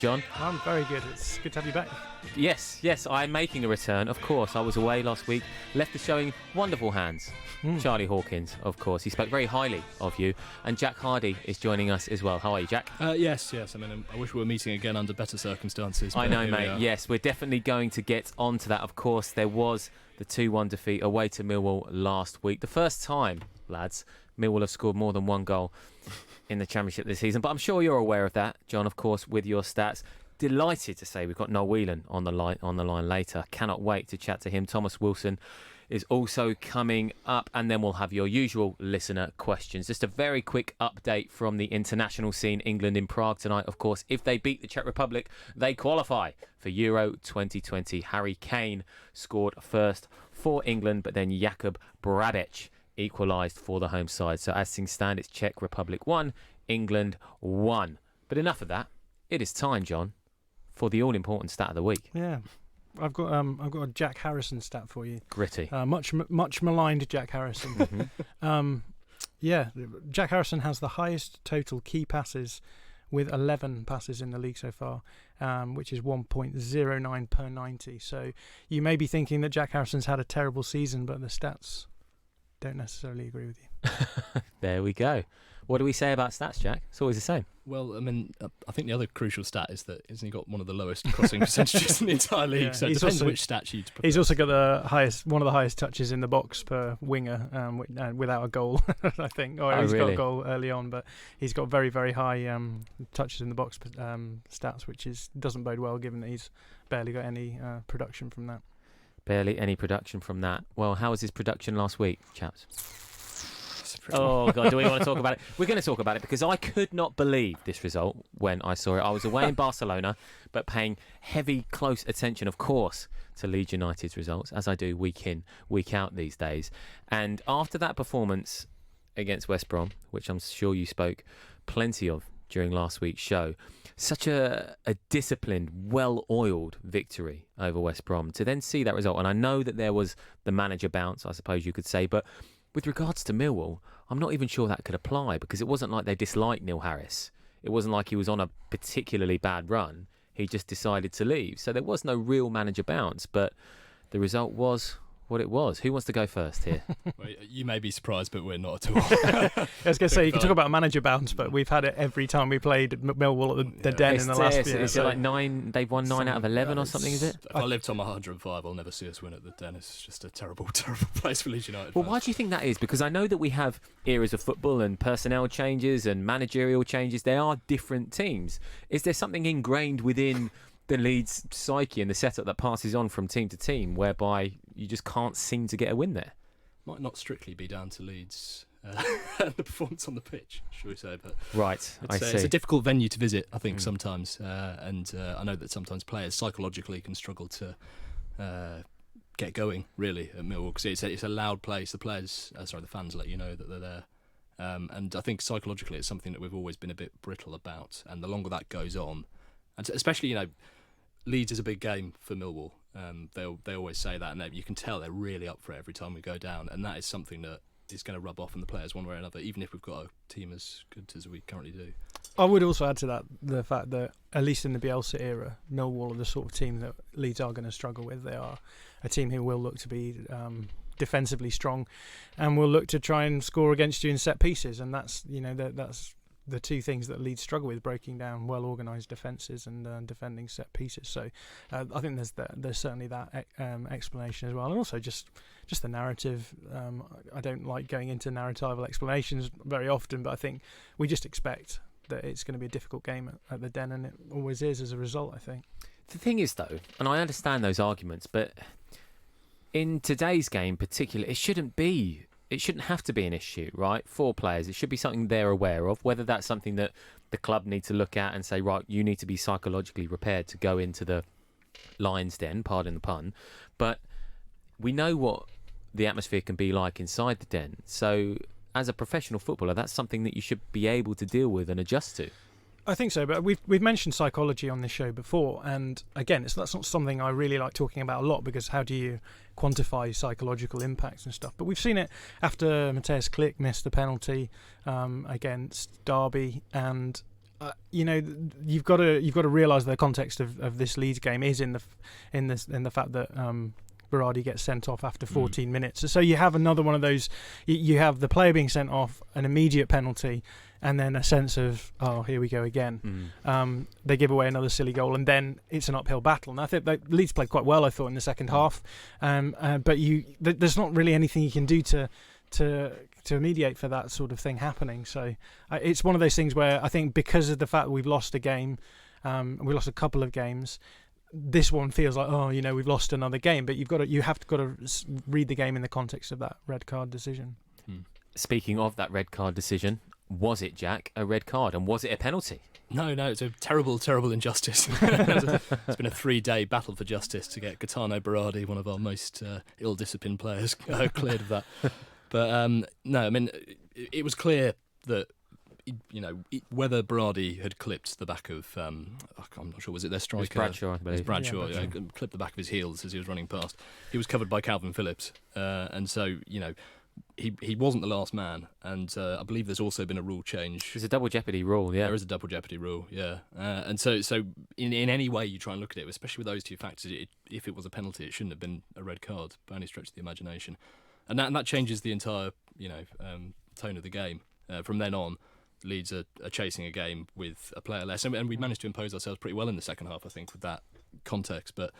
John? I'm very good. It's good to have you back. Yes, I'm making a return. Of course, I was away last week. Left the show in wonderful hands. Charlie Hawkins, of course. He spoke very highly of you. And Jack Hardy is joining us as well. How are you, Jack? Yes. I mean, I wish we were meeting again under better circumstances. I know, mate. Yes, we're definitely going to get onto that. Of course, there was the 2-1 defeat away to Millwall last week. The first time, lads, Millwall have scored more than one goal in the Championship this season. But I'm sure you're aware of that, John, of course, with your stats. Delighted to say we've got Noel Whelan on the line later. Cannot wait to chat to him. Thomas Wilson is also coming up, and then we'll have your usual listener questions. Just a very quick update from the international scene. England in Prague tonight, of course. If they beat the Czech Republic, they qualify for Euro 2020. Harry Kane scored first for England, but then Jakub Brabec equalised for the home side. So as things stand, it's Czech Republic 1, England 1. But enough of that. It is time, John, for the all-important stat of the week. Yeah, I've got a Jack Harrison stat for you. Gritty. Much maligned Jack Harrison. Jack Harrison has the highest total key passes with 11 passes in the league so far, which is 1.09 per 90. So you may be thinking that Jack Harrison's had a terrible season, but the stats don't necessarily agree with you. There we go. What do we say about stats, Jack? It's always the same. Well, I mean, I think the other crucial stat is that isn't he got one of the lowest crossing percentages in the entire league? Yeah, so it depends which stat you'd prefer. He's also got one of the highest touches in the box per winger, without a goal, I think. He's got a goal early on, but he's got very, very high touches in the box stats, which doesn't bode well given that he's barely got any production from that. Barely any production from that. Well, how was his production last week, chaps? Oh, God, do we want to talk about it? We're going to talk about it because I could not believe this result when I saw it. I was away in Barcelona, but paying heavy, close attention, of course, to Leeds United's results, as I do week in, week out these days. And after that performance against West Brom, which I'm sure you spoke plenty of during last week's show, such a disciplined, well-oiled victory over West Brom, to then see that result. And I know that there was the manager bounce, I suppose you could say, but with regards to Millwall, I'm not even sure that could apply because it wasn't like they disliked Neil Harris. It wasn't like he was on a particularly bad run. He just decided to leave. So there was no real manager bounce, but the result was what it was. Who wants to go first here? Well, you may be surprised, but we're not at all. I was going to say, you can talk about a manager bounce, but we've had it every time we played Millwall at the Den in the last year. Is it like 9? They've won 9 out of 11 or something, is it? If I lived on my 105, I'll never see us win at the Den. It's just a terrible, terrible place for Leeds United. Well, why do you think that is? Because I know that we have eras of football and personnel changes and managerial changes. They are different teams. Is there something ingrained within the Leeds psyche and the setup that passes on from team to team whereby you just can't seem to get a win there? Might not strictly be down to Leeds and the performance on the pitch, shall we say, but right, I see. It's a difficult venue to visit, I think, sometimes, and I know that sometimes players psychologically can struggle to get going really at Millwall because it's a loud place. The fans let you know that they're there, and I think psychologically it's something that we've always been a bit brittle about, and the longer that goes on, and especially Leeds is a big game for Millwall. They always say that, and you can tell they're really up for it every time we go down, and that is something that is going to rub off on the players one way or another, even if we've got a team as good as we currently do. I would also add to that the fact that, at least in the Bielsa era, Millwall are the sort of team that Leeds are going to struggle with. They are a team who will look to be defensively strong and will look to try and score against you in set pieces, and that's the two things that Leeds struggle with: breaking down well-organised defences and defending set pieces. So I think there's certainly that explanation as well, and also just the narrative. I don't like going into narratival explanations very often, but I think we just expect that it's going to be a difficult game at the Den, and it always is as a result, I think. The thing is, though, and I understand those arguments, but in today's game particularly, it shouldn't have to be an issue, right, for players. It should be something they're aware of, whether that's something that the club need to look at and say, right, you need to be psychologically prepared to go into the Lions' Den, pardon the pun. But we know what the atmosphere can be like inside the Den. So as a professional footballer, that's something that you should be able to deal with and adjust to. I think so, but we've mentioned psychology on this show before, and again, that's not something I really like talking about a lot, because how do you quantify psychological impacts and stuff? But we've seen it after Matthias Klich missed the penalty against Derby, and you've got to realise the context of this Leeds game is in the fact that Berardi gets sent off after 14 minutes. So you have another one of those. You have the player being sent off, an immediate penalty, and then a sense of, oh, here we go again. They give away another silly goal, and then it's an uphill battle. And I think Leeds played quite well, I thought, in the second half. But there's not really anything you can do to mediate for that sort of thing happening. So it's one of those things where I think because of the fact that we've lost a game, we lost a couple of games, this one feels like, we've lost another game. But you have to read the game in the context of that red card decision. Speaking of that red card decision, was it, Jack, a red card, and was it a penalty? No, it's a terrible, terrible injustice. It's been a 3-day battle for justice to get Gaetano Berardi, one of our most ill-disciplined players, cleared of that. But no, I mean, it was clear that, whether Berardi had clipped the back of, I'm not sure, was it their striker? It was Bradshaw, I believe. It was Bradshaw, clipped the back of his heels as he was running past. He was covered by Calvin Phillips, and so, he wasn't the last man, and I believe there's also been a rule change. There's a double jeopardy rule, yeah. There is a double jeopardy rule, yeah. And so in any way you try and look at it, especially with those two factors, if it was a penalty, it shouldn't have been a red card by any stretch of the imagination. And that changes the entire, tone of the game. From then on, Leeds are chasing a game with a player less, and we managed to impose ourselves pretty well in the second half, I think, with that context. But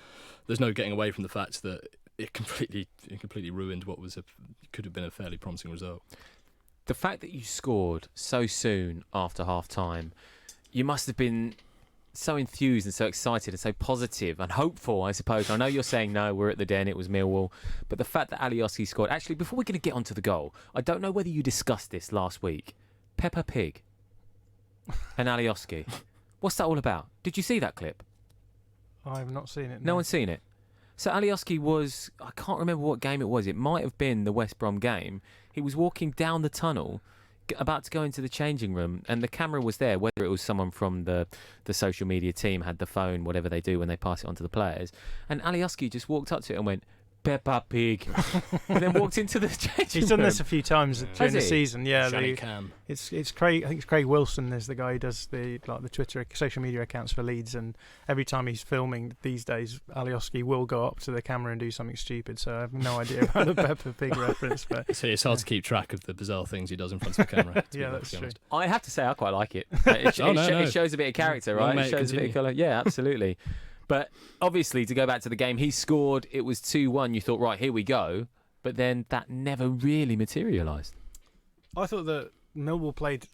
there's no getting away from the fact that it completely ruined what could have been a fairly promising result. The fact that you scored so soon after half time, you must have been so enthused and so excited and so positive and hopeful, I suppose. I know you're saying no, we're at the Den, it was Millwall, but the fact that Alioski scored. Actually, before we're going to get onto the goal, I don't know whether you discussed this last week. Peppa Pig and Alioski. What's that all about? Did you see that clip? I have not seen it. No one's seen it. So Alioski was, I can't remember what game it was. It might have been the West Brom game. He was walking down the tunnel, about to go into the changing room, and the camera was there, whether it was someone from the social media team had the phone, whatever they do when they pass it on to the players. And Alioski just walked up to it and went, Peppa Pig, and then walked into the changing room. He's done this a few times during the season. Yeah, Cam. It's Craig. I think it's Craig Wilson is the guy who does the Twitter social media accounts for Leeds, and every time he's filming these days, Alioski will go up to the camera and do something stupid. So I have no idea about the Peppa Pig reference. But so it's hard to keep track of the bizarre things he does in front of the camera. Yeah, that's true. I have to say I quite like it. It shows a bit of character, right? Mate, it shows a bit of colour. Yeah, absolutely. But obviously, to go back to the game, he scored. It was 2-1. You thought, right, here we go. But then that never really materialised. I thought that Millwall played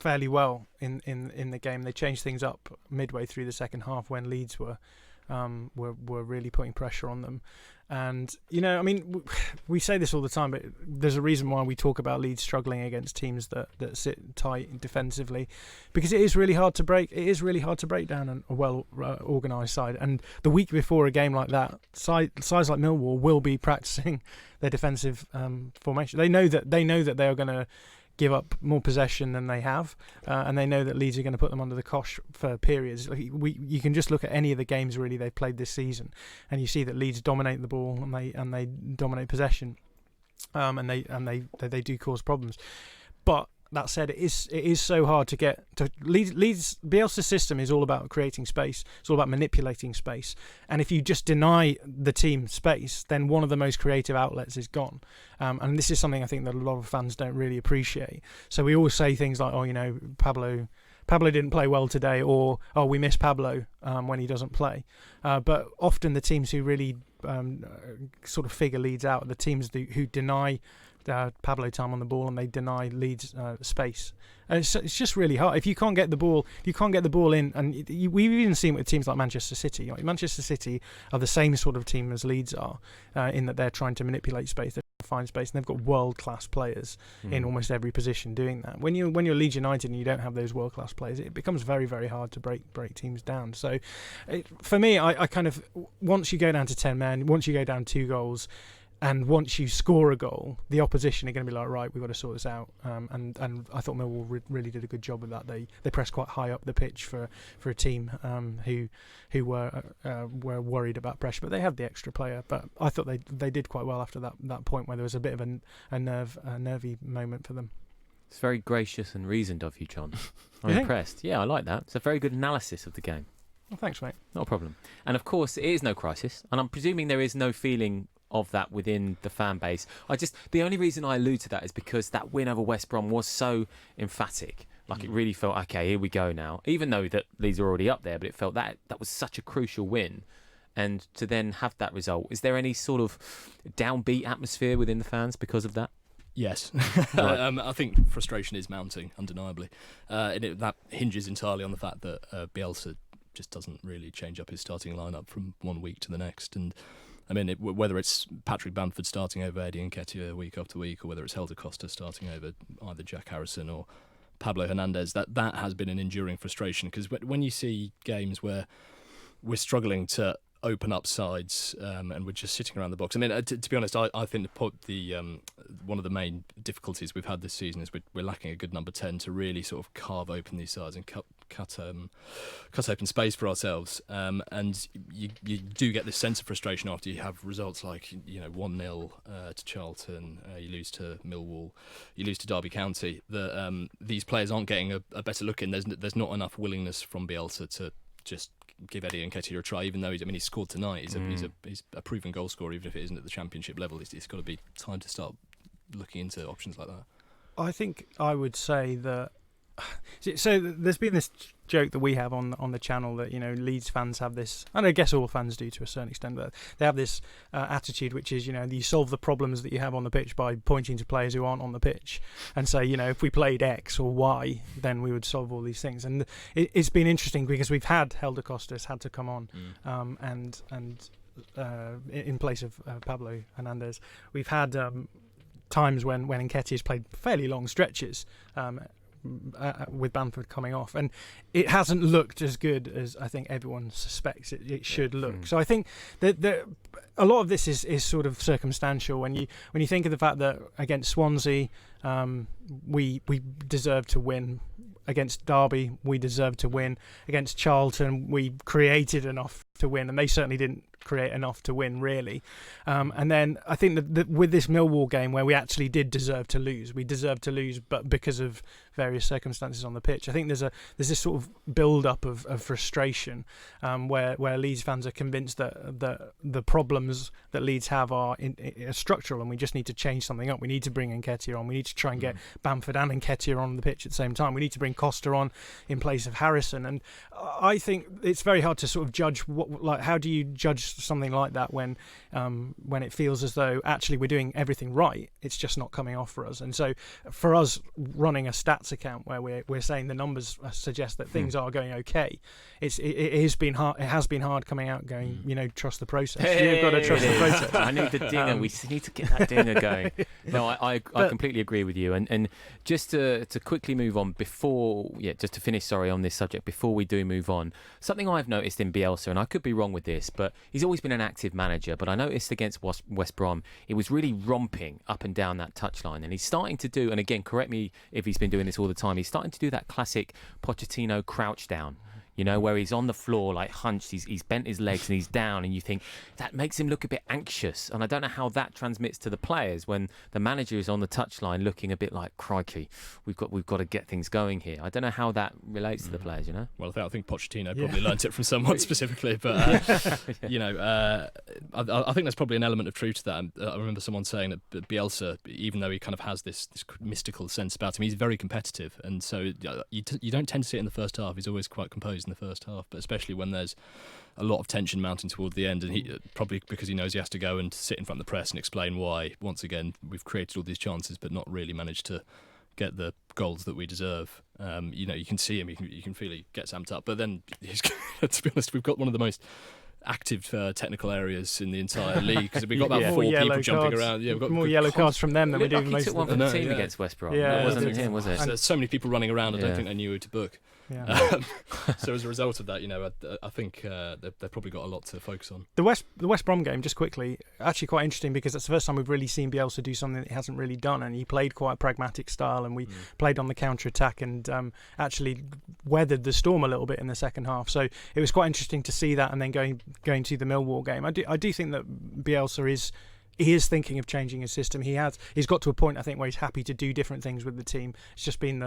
fairly well in the game. They changed things up midway through the second half when Leeds were really putting pressure on them. And, we say this all the time, but there's a reason why we talk about Leeds struggling against teams that sit tight defensively, because it is really hard to break. It is really hard to break down a well organised side. And the week before a game like that, sides like Millwall will be practicing their defensive formation. They know that they are going to give up more possession than they have, and they know that Leeds are going to put them under the cosh for periods. You can just look at any of the games really they've played this season, and you see that Leeds dominate the ball and they dominate possession, and they do cause problems. But that said, it is so hard to get to. Leeds Bielsa's system is all about creating space. It's all about manipulating space. And if you just deny the team space, then one of the most creative outlets is gone. And this is something I think that a lot of fans don't really appreciate. So we always say things like, Pablo didn't play well today, or we miss Pablo when he doesn't play. But often the teams who really sort of figure Leeds out are the teams who deny Pablo time on the ball, and they deny Leeds space. And it's just really hard if you can't get the ball. In, and we've even seen it with teams like Manchester City. Manchester City are the same sort of team as Leeds are, in that they're trying to manipulate space, they're trying to find space, and they've got world class players in almost every position doing that. When you're Leeds United and you don't have those world class players, it becomes very, very hard to break teams down. So, for me, I kind of, once you go down to 10 men, once you go down 2 goals. And once you score a goal, the opposition are going to be like, right, we've got to sort this out. And I thought Millwall really did a good job of that. They pressed quite high up the pitch for a team who were worried about pressure, but they had the extra player. But I thought they did quite well after that point where there was a bit of a nervy moment for them. It's very gracious and reasoned of you, John. I'm You think? impressed. Yeah, I like that. It's a very good analysis of the game. Well, thanks, mate. Not a problem. And of course, it is no crisis, and I'm presuming there is no feeling of that within the fan base. The only reason I allude to that is because that win over West Brom was so emphatic. Like, it really felt, okay, here we go now. Even though that Leeds are already up there, but it felt that was such a crucial win. And to then have that result, is there any sort of downbeat atmosphere within the fans because of that? Yes. Right. I think frustration is mounting, undeniably. That hinges entirely on the fact that Bielsa just doesn't really change up his starting lineup from one week to the next. And I mean, whether it's Patrick Bamford starting over Eddie Nketiah week after week, or whether it's Helder Costa starting over either Jack Harrison or Pablo Hernandez, that has been an enduring frustration. Because when you see games where we're struggling to open up sides and we're just sitting around the box. I mean, to be honest, I think one of the main difficulties we've had this season is we're lacking a good number 10 to really sort of carve open these sides and cut open space for ourselves. And you do get this sense of frustration after you have results like 1-0 to Charlton, you lose to Millwall, you lose to Derby County. That these players aren't getting a better look in. There's not enough willingness from Bielsa to just give Eddie Nketiah a try, even though he scored tonight. He's a proven goal scorer, even if it isn't at the championship level. It's got to be time to start looking into options like that. I think I would say that. So there's been this joke that we have on the channel that Leeds fans have this, and I guess all fans do to a certain extent, but they have this attitude which is you solve the problems that you have on the pitch by pointing to players who aren't on the pitch and say if we played X or Y then we would solve all these things. And it's been interesting because we've had Helder Costas had to come on and in place of Pablo Hernandez. We've had times when Nketiah's played fairly long stretches with Bamford coming off, and it hasn't looked as good as I think everyone suspects it should look. So I think that a lot of this is sort of circumstantial. When you think of the fact that against Swansea we deserved to win, against Derby we deserved to win, against Charlton we created enough to win, and they certainly didn't create enough to win really. And then I think that with this Millwall game where we actually did deserve to lose, but because of various circumstances on the pitch, I think there's this sort of build up of frustration where Leeds fans are convinced that the problems that Leeds have are structural, and we just need to change something up. We need to bring Nketiah on. We need to try and get Bamford and Nketiah on the pitch at the same time. We need to bring Costa on in place of Harrison. And I think it's very hard to sort of judge how do you judge something like that when it feels as though actually we're doing everything right, it's just not coming off for us. And so for us running a stats account where we're saying the numbers suggest that things are going okay, it has been hard coming out going trust the process. You've got to trust the process. I need the dinger. We need to get that dinger going. No, I completely agree with you. And just to quickly move on just to finish on this subject before we do move on, something I've noticed in Bielsa, and I could be wrong with this, but he's always been an active manager, but I noticed against West Brom it was really romping up and down that touchline, and he's starting to do, and again correct me if he's been doing this all the time, he's starting to do that classic Pochettino crouch down, where he's on the floor like hunched, he's bent his legs and he's down, and you think that makes him look a bit anxious. And I don't know how that transmits to the players when the manager is on the touchline looking a bit like, crikey, we've got to get things going here. I don't know how that relates to the players, Well, I think Pochettino probably learnt it from someone specifically, but I think there's probably an element of truth to that. I remember someone saying that Bielsa, even though he kind of has this mystical sense about him, he's very competitive, and so you don't tend to see it in the first half. He's always quite composed in the first half, but especially when there's a lot of tension mounting toward the end, and he probably because he knows he has to go and sit in front of the press and explain why once again we've created all these chances but not really managed to get the goals that we deserve. You can see him, you can feel he gets amped up, but then to be honest, we've got one of the most active technical areas in the entire league because we've got about 4 people jumping around. Yeah, we've got more yellow cards from them than we do most. He took one for the team against West Brom. It wasn't him, was it? There's so many people running around. I don't think they knew who to book. Yeah. So as a result of that, I think they've probably got a lot to focus on. The West Brom game, just quickly, actually quite interesting because that's the first time we've really seen Bielsa do something that he hasn't really done, and he played quite a pragmatic style, and we played on the counter-attack and actually weathered the storm a little bit in the second half. So it was quite interesting to see that, and then going to the Millwall game. I do think that Bielsa is he is thinking of changing his system. He's got to a point, I think, where he's happy to do different things with the team. It's just been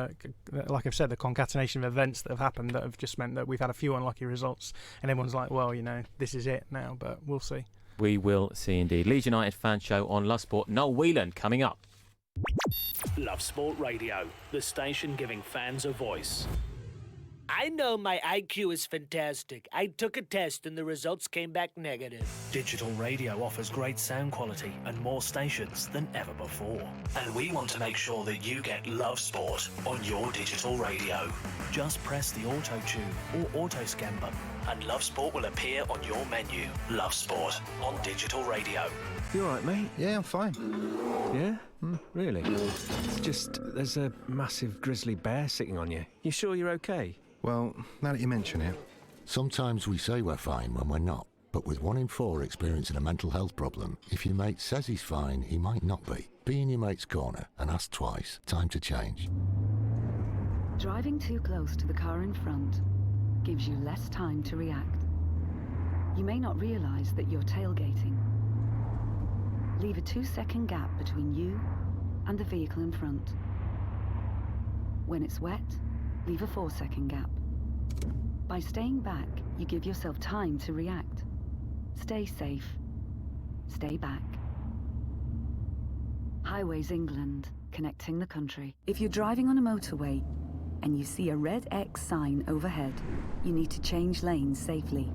like I've said, the concatenation of events that have happened that have just meant that we've had a few unlucky results, and everyone's like, well, this is it now, but we'll see. We will see indeed. Leeds United fan show on Love Sport. Noel Whelan coming up. Love Sport Radio, the station giving fans a voice. I know my IQ is fantastic. I took a test and the results came back negative. Digital radio offers great sound quality and more stations than ever before. And we want to make sure that you get Love Sport on your digital radio. Just press the auto tune or auto scan button and Love Sport will appear on your menu. Love Sport on digital radio. You alright, mate? Yeah, I'm fine. Yeah? Really? It's just, there's a massive grizzly bear sitting on you. You sure you're okay? Well, now that you mention it. Sometimes we say we're fine when we're not, but with 1 in 4 experiencing a mental health problem, if your mate says he's fine, he might not be. Be in your mate's corner and ask twice. Time to change. Driving too close to the car in front gives you less time to react. You may not realise that you're tailgating. Leave a 2-second gap between you and the vehicle in front. When it's wet, leave a 4-second gap. By staying back, you give yourself time to react. Stay safe. Stay back. Highways England, connecting the country. If you're driving on a motorway and you see a red X sign overhead, you need to change lanes safely.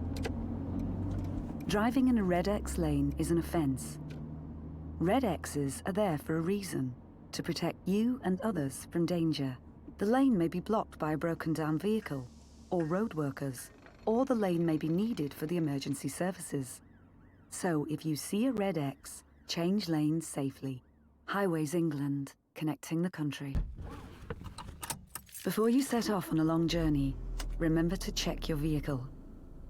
Driving in a red X lane is an offence. Red X's are there for a reason, to protect you and others from danger. The lane may be blocked by a broken down vehicle, or road workers, or the lane may be needed for the emergency services. So if you see a red X, change lanes safely. Highways England, connecting the country. Before you set off on a long journey, remember to check your vehicle.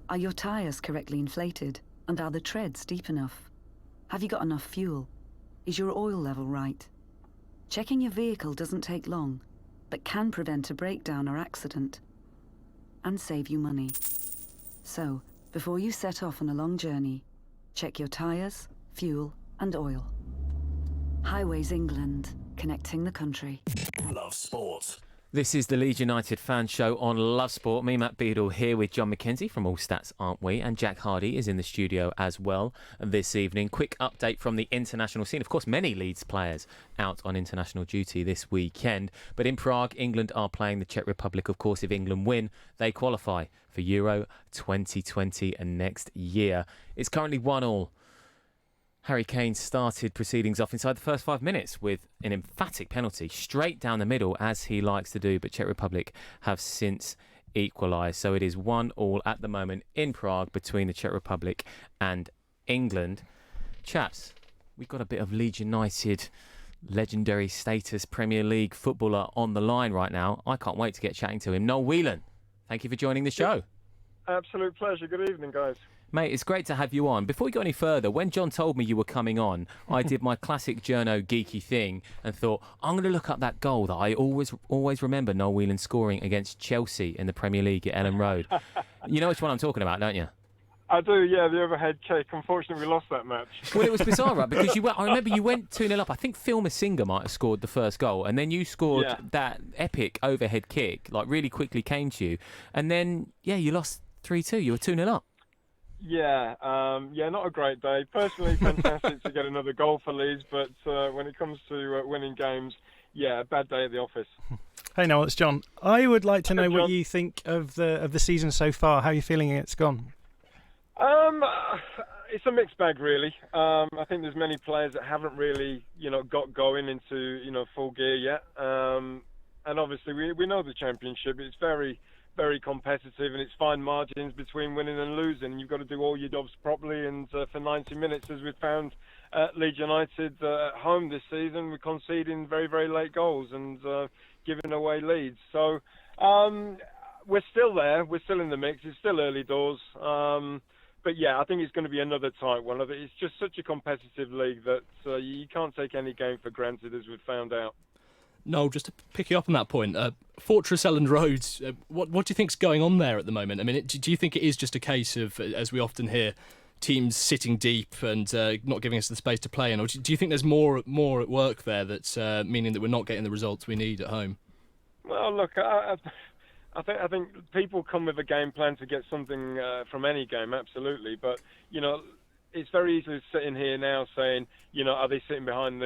Are your tyres correctly inflated, and are the treads deep enough? Have you got enough fuel? Is your oil level right? Checking your vehicle doesn't take long, but can prevent a breakdown or accident, and save you money. So, before you set off on a long journey, check your tyres, fuel, and oil. Highways England, connecting the country. Love Sport. This is the Leeds United fan show on Love Sport. Me, Matt Beadle, here with John McKenzie from All Stats, Aren't We? And Jack Hardy is in the studio as well this evening. Quick update from the international scene. Of course, many Leeds players out on international duty this weekend. But in Prague, England are playing the Czech Republic. Of course, if England win, they qualify for Euro 2020 and next year. It's currently 1-1. Harry Kane started proceedings off inside the first 5 minutes with an emphatic penalty straight down the middle, as he likes to do, but Czech Republic have since equalised. So it is 1-1 at the moment in Prague between the Czech Republic and England. Chaps, we've got a bit of Leeds United legendary status Premier League footballer on the line right now. I can't wait to get chatting to him. Noel Whelan, thank you for joining the show. Absolute pleasure. Good evening, guys. Mate, it's great to have you on. Before we go any further, when John told me you were coming on, I did my classic journo geeky thing and thought, I'm going to look up that goal that I always remember Noel Whelan scoring against Chelsea in the Premier League at Ellen Road. You know which one I'm talking about, don't you? I do, yeah, the overhead kick. Unfortunately, we lost that match. Well, it was bizarre, right? Because I remember you went 2-0 up. I think Phil Masinga might have scored the first goal, and then you scored that epic overhead kick, like really quickly came to you. And then, you lost 3-2. You were 2-0 up. Yeah, not a great day. Personally, fantastic to get another goal for Leeds, but when it comes to winning games, a bad day at the office. Hey Noel, it's John. I would like to know John. what you think of the season so far. How are you feeling it's gone? It's a mixed bag, really. I think there's many players that haven't really, got going into, full gear yet. And obviously, we know the Championship. It's very, very competitive, and it's fine margins between winning and losing. You've got to do all your jobs properly, and for 90 minutes, as we've found at Leeds United at home this season, we're conceding very, very late goals and giving away leads. So we're still there. We're still in the mix. It's still early doors. But I think it's going to be another tight one. It's just such a competitive league that you can't take any game for granted, as we've found out. No, just to pick you up on that point, Fortress Elland Road, what do you think's going on there at the moment? I mean, do you think it is just a case of, as we often hear, teams sitting deep and not giving us the space to play in? Or do you think there's more at work there that's meaning that we're not getting the results we need at home? Well, look, I think people come with a game plan to get something from any game, absolutely. But, it's very easy to sit in here now saying, are they sitting behind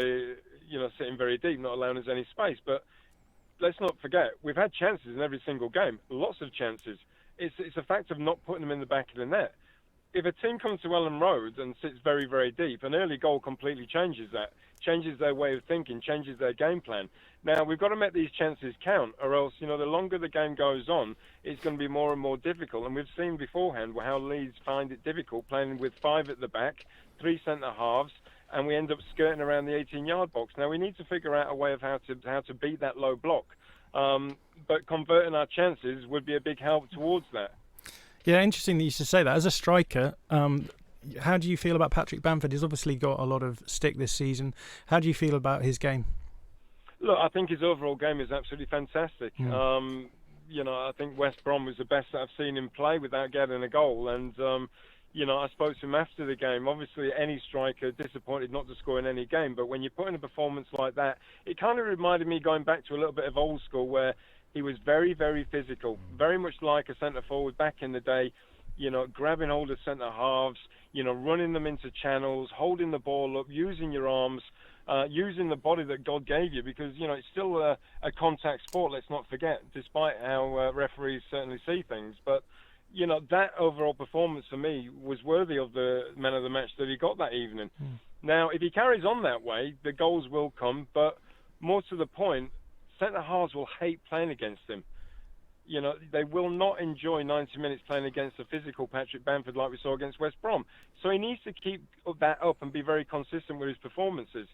sitting very deep, not allowing us any space. But let's not forget, we've had chances in every single game, lots of chances. It's a fact of not putting them in the back of the net. If a team comes to Ellen Road and sits very, very deep, an early goal completely changes that, changes their way of thinking, changes their game plan. Now, we've got to make these chances count, or else, the longer the game goes on, it's going to be more and more difficult. And we've seen beforehand how Leeds find it difficult playing with 5 at the back, 3 centre-halves, and we end up skirting around the 18-yard box. Now, we need to figure out a way of how to beat that low block. But converting our chances would be a big help towards that. Yeah, interesting that you should say that. As a striker, how do you feel about Patrick Bamford? He's obviously got a lot of stick this season. How do you feel about his game? Look, I think his overall game is absolutely fantastic. I think West Brom was the best that I've seen him play without getting a goal. And, I spoke to him after the game. Obviously, any striker disappointed not to score in any game. But when you put in a performance like that, it kind of reminded me going back to a little bit of old school where he was very, very physical, very much like a centre-forward back in the day, grabbing hold of centre-halves, running them into channels, holding the ball up, using your arms, using the body that God gave you, because, it's still a contact sport, let's not forget, despite how referees certainly see things. But, that overall performance for me was worthy of the man of the match that he got that evening. Now, if he carries on that way, the goals will come, but more to the point, centre-halves will hate playing against him. They will not enjoy 90 minutes playing against a physical Patrick Bamford like we saw against West Brom. So he needs to keep that up and be very consistent with his performances.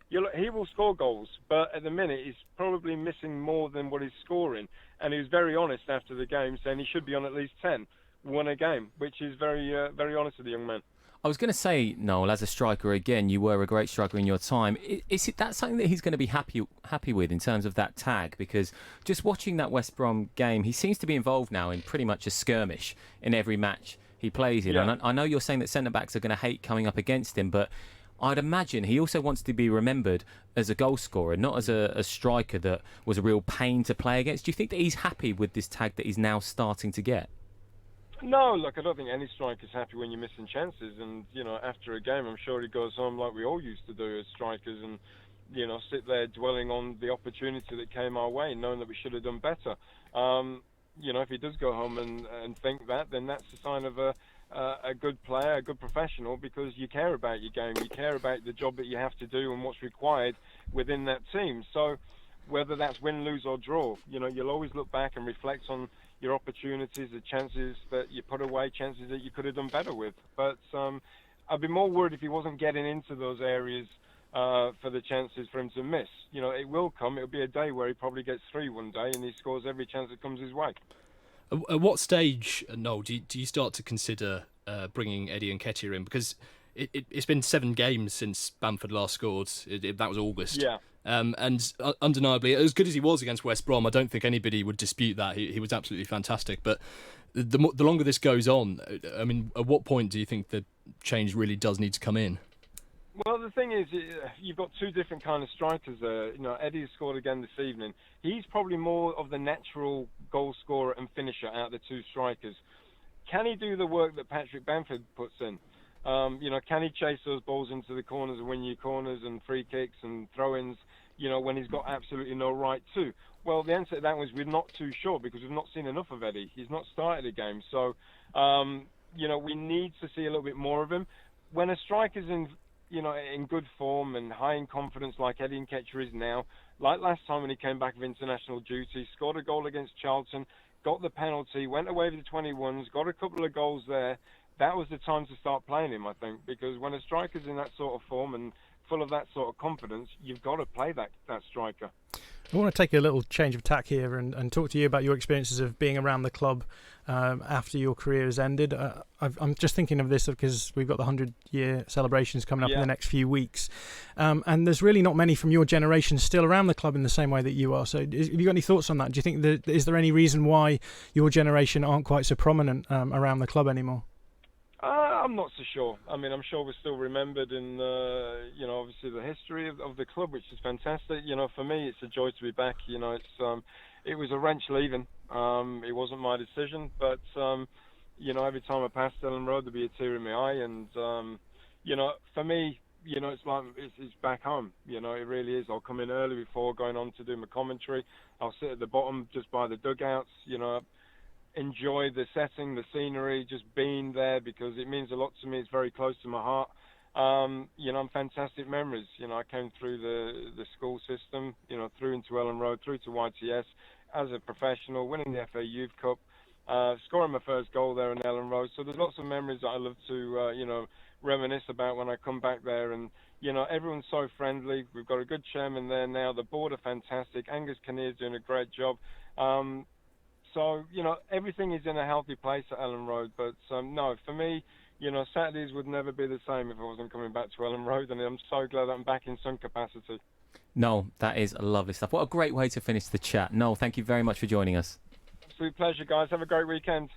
He will score goals, but at the minute he's probably missing more than what he's scoring. And he was very honest after the game, saying he should be on at least 10, won a game, which is very, very honest of the young man. I was going to say, Noel, as a striker, again, you were a great striker in your time. Is that something that he's going to be happy with in terms of that tag? Because just watching that West Brom game, he seems to be involved now in pretty much a skirmish in every match he plays in. Yeah. And I know you're saying that centre-backs are going to hate coming up against him, but I'd imagine he also wants to be remembered as a goal scorer, not as a striker that was a real pain to play against. Do you think that he's happy with this tag that he's now starting to get? No, look, I don't think any striker's happy when you're missing chances. And, after a game, I'm sure he goes home like we all used to do as strikers and, sit there dwelling on the opportunity that came our way, knowing that we should have done better. If he does go home and think that, then that's a sign of a good player, a good professional, because you care about your game, you care about the job that you have to do and what's required within that team. So whether that's win, lose or draw, you'll always look back and reflect on your opportunities, the chances that you put away, chances that you could have done better with. But I'd be more worried if he wasn't getting into those areas for the chances for him to miss. It will come. It'll be a day where he probably gets 3 one day and he scores every chance that comes his way. At what stage, Noel, do you start to consider bringing Eddie Nketiah in? Because it's been 7 games since Bamford last scored. That was August. Yeah. And undeniably, as good as he was against West Brom, I don't think anybody would dispute that. He was absolutely fantastic. But the longer this goes on, I mean, at what point do you think the change really does need to come in? Well, the thing is, you've got 2 different kind of strikers there. Eddie's scored again this evening. He's probably more of the natural goal scorer and finisher out of the 2 strikers. Can he do the work that Patrick Bamford puts in? Can he chase those balls into the corners and win you corners and free kicks and throw-ins, when he's got absolutely no right to? Well, the answer to that was we're not too sure because we've not seen enough of Eddie. He's not started a game. So, we need to see a little bit more of him. When a striker's in good form and high in confidence like Eddie Nketiah is now, like last time when he came back of international duty, scored a goal against Charlton, got the penalty, went away with the 21s, got a couple of goals there, that was the time to start playing him, I think, because when a striker's in that sort of form and full of that sort of confidence, you've got to play that striker. I want to take a little change of tack here and talk to you about your experiences of being around the club after your career has ended. I'm just thinking of this because we've got the 100-year celebrations coming up in the next few weeks. And there's really not many from your generation still around the club in the same way that you are. So have you got any thoughts on that? Do you think is there any reason why your generation aren't quite so prominent around the club anymore? I'm not so sure. I mean, I'm sure we're still remembered in, obviously the history of the club, which is fantastic. For me, it's a joy to be back. It was a wrench leaving. It wasn't my decision, but every time I passed Ellen Road, there'd be a tear in my eye, and for me, it's like it's back home. It really is. I'll come in early before going on to do my commentary. I'll sit at the bottom just by the dugouts. Enjoy the setting, the scenery, just being there because it means a lot to me. It's very close to my heart. Fantastic memories. I came through the school system, through into Ellen Road, through to YTS as a professional, winning the FA Youth Cup, scoring my first goal there in Ellen Road. So there's lots of memories that I love to, reminisce about when I come back there. And, everyone's so friendly. We've got a good chairman there now. The board are fantastic. Angus Kinnear's doing a great job. So, everything is in a healthy place at Ellen Road. But, no, for me, Saturdays would never be the same if I wasn't coming back to Ellen Road. And I'm so glad that I'm back in some capacity. Noel, that is lovely stuff. What a great way to finish the chat. Noel, thank you very much for joining us. Absolute pleasure, guys. Have a great weekend.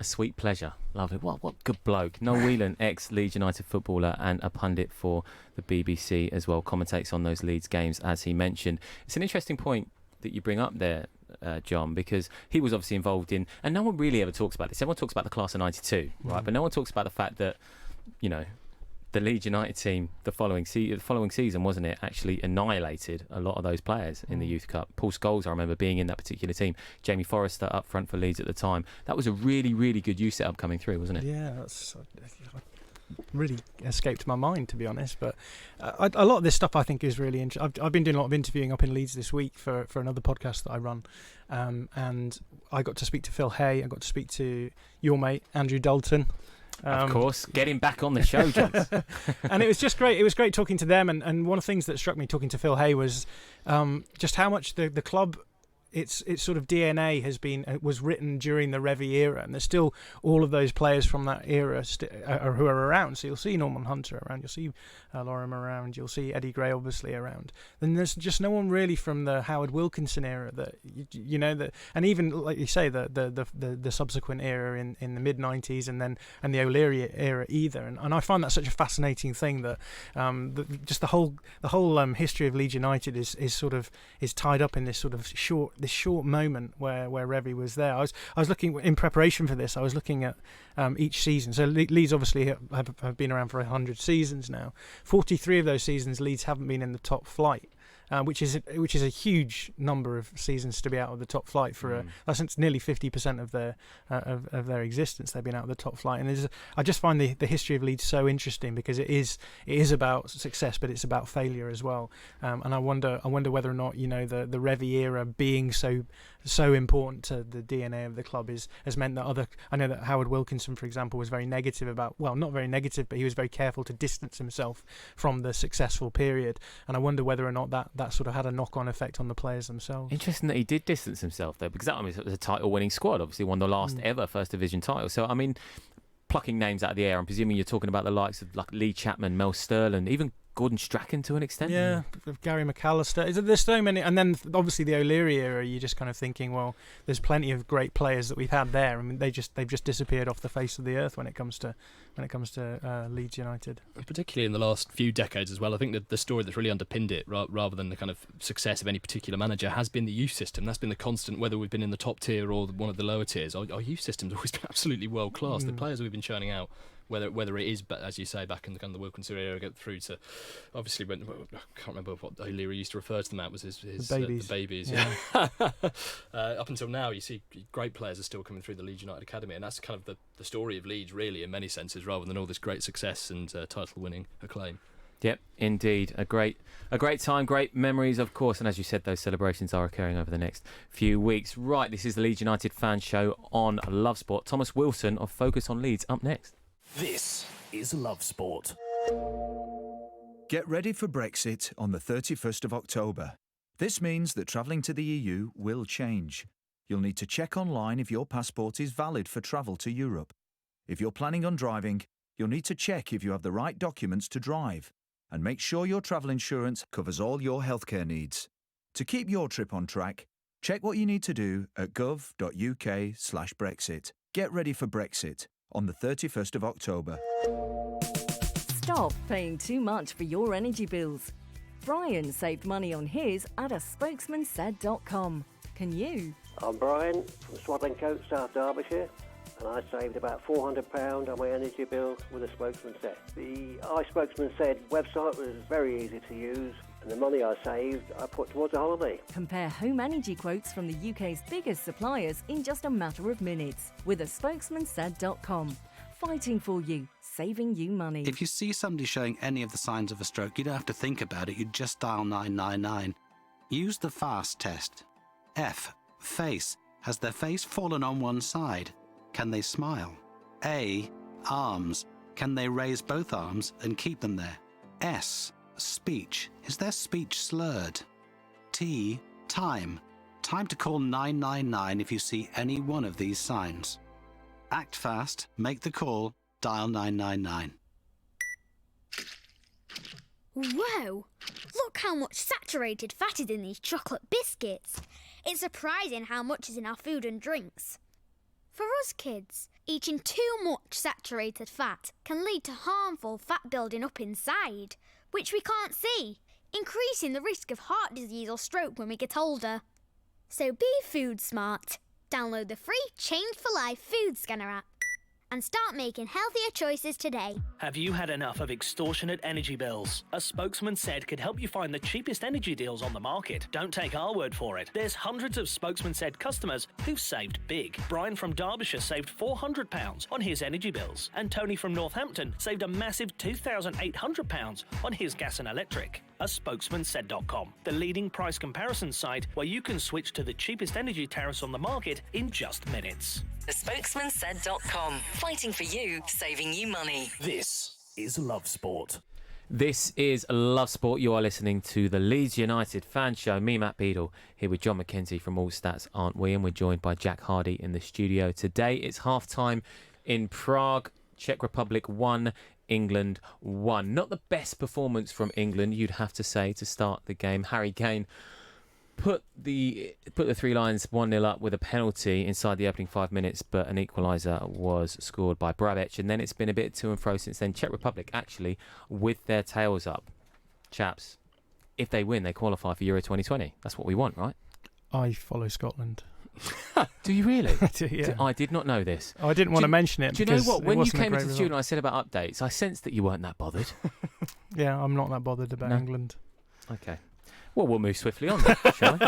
A sweet pleasure. Lovely. What good bloke. Noel Whelan, ex-Leeds United footballer and a pundit for the BBC as well, commentates on those Leeds games, as he mentioned. It's an interesting point that you bring up there, John, because he was obviously involved in, and no one really ever talks about this. Everyone talks about the class of 92, right? But no one talks about the fact that, the Leeds United team the following season, wasn't it, actually annihilated a lot of those players in the Youth Cup. Paul Scholes, I remember being in that particular team. Jamie Forrester up front for Leeds at the time. That was a really, really good youth setup coming through, wasn't it? Yeah, that's really escaped my mind, to be honest. But a lot of this stuff I think is really interesting. I've been doing a lot of interviewing up in Leeds this week for another podcast that I run, and I got to speak to Phil Hay. I got to speak to your mate Andrew Dalton. Of course, get him back on the show, James. And it was just great. It was great talking to them. And one of the things that struck me talking to Phil Hay was just how much the club, its sort of DNA was written during the Revie era, and there's still all of those players from that era who are around. So you'll see Norman Hunter around, you'll see Lorem around, you'll see Eddie Gray obviously around. Then there's just no one really from the Howard Wilkinson era that that, and even like you say the subsequent era in the mid '90s and the O'Leary era either. And I find that such a fascinating thing that just the whole history of Leeds United is tied up in this sort of short moment where Revie was there. I was looking in preparation for this. I was looking at each season. So Leeds obviously have been around for 100 seasons now. 43 of those seasons, Leeds haven't been in the top flight. Which is a huge number of seasons to be out of the top flight for since nearly 50% of their existence they've been out of the top flight. And I just find the history of Leeds so interesting because it is about success, but it's about failure as well. And I wonder whether or not the Revie era being so important to the DNA of the club has meant that I know that Howard Wilkinson, for example, was very negative about, well, not very negative, but he was very careful to distance himself from the successful period. And I wonder whether or not that sort of had a knock-on effect on the players themselves. Interesting that he did distance himself though, because it was a title-winning squad. Obviously, won the last ever First Division title. So I mean, plucking names out of the air, I'm presuming you're talking about the likes of like Lee Chapman, Mel Sterling, even Gordon Strachan to an extent. Yeah, Gary McAllister. There's so many, and then obviously the O'Leary era. You're just kind of thinking, well, there's plenty of great players that we've had there. I mean, they've just disappeared off the face of the earth when it comes to Leeds United. Particularly in the last few decades as well. I think that the story that's really underpinned it, rather than the kind of success of any particular manager, has been the youth system. That's been the constant, whether we've been in the top tier or one of the lower tiers. Our youth system's always been absolutely world class. The players we've been churning out, whether it is, but as you say, back in the kind of the Wilkinson era, get through to obviously when I can't remember what O'Leary used to refer to them at, was his the babies. Yeah. Up until now, you see great players are still coming through the Leeds United Academy, and that's kind of the story of Leeds, really, in many senses, rather than all this great success and title-winning acclaim. Yep, indeed. A great time, great memories, of course. And as you said, those celebrations are occurring over the next few weeks. Right, this is the Leeds United Fan Show on Love Sport. Thomas Wilson of Focus on Leeds up next. This is Love Sport. Get ready for Brexit on the 31st of October. This means that travelling to the EU will change. You'll need to check online if your passport is valid for travel to Europe. If you're planning on driving, you'll need to check if you have the right documents to drive. And make sure your travel insurance covers all your healthcare needs. To keep your trip on track, check what you need to do at gov.uk/Brexit. Get ready for Brexit. on the 31st of October. Stop paying too much for your energy bills. Brian saved money on his at aspokesmansaid.com. Can you? I'm Brian from Swadlincote, South Derbyshire, and I saved about £400 on my energy bill with a Spokesman Said. The iSpokesman Said website was very easy to use, and the money I saved I put towards a holiday. Compare home energy quotes from the UK's biggest suppliers in just a matter of minutes with aspokesmansaid.com. Fighting for you, saving you money. If you see somebody showing any of the signs of a stroke, you don't have to think about it, you just dial 999. Use the FAST test. F. Face. Has their face fallen on one side? Can they smile? A. Arms. Can they raise both arms and keep them there? S. Speech. Is their speech slurred? T. Time. Time to call 999 if you see any one of these signs. Act fast, make the call, dial 999. Whoa! Look how much saturated fat is in these chocolate biscuits. It's surprising how much is in our food and drinks. For us kids, eating too much saturated fat can lead to harmful fat building up inside, which we can't see, increasing the risk of heart disease or stroke when we get older. So be food smart. Download the free Change for Life food scanner app and start making healthier choices today. Have you had enough of extortionate energy bills? A Spokesman Said could help you find the cheapest energy deals on the market. Don't take our word for it. There's hundreds of Spokesman Said customers who've saved big. Brian from Derbyshire saved £400 on his energy bills, and Tony from Northampton saved a massive £2,800 on his gas and electric. ASpokesmanSaid.com, the leading price comparison site where you can switch to the cheapest energy tariffs on the market in just minutes. aspokesmansaid.com. Fighting for you, saving you money. This is Love Sport. This is Love Sport. You are listening to the Leeds United fan show. Me, Matt Beadle, here with John McKenzie from All Stats Aren't We, and we're joined by Jack Hardy in the studio. Today it's half-time in Prague. Czech Republic 1, England 1. Not the best performance from England, you'd have to say, to start the game. Harry Kane put the Three Lions 1-0 up with a penalty inside the opening 5 minutes, but an equaliser was scored by Brabec, and then it's been a bit to and fro since then. Czech Republic actually with their tails up. Chaps, if they win, they qualify for Euro 2020. That's what we want, right? I follow Scotland. Do you really? I do, yeah. I did not know this. I didn't want to mention it. Do you know what? When you came into the result. studio and I said about updates, I sensed that you weren't that bothered. Yeah, I'm not that bothered about England. Okay. Well, we'll move swiftly on then, shall we?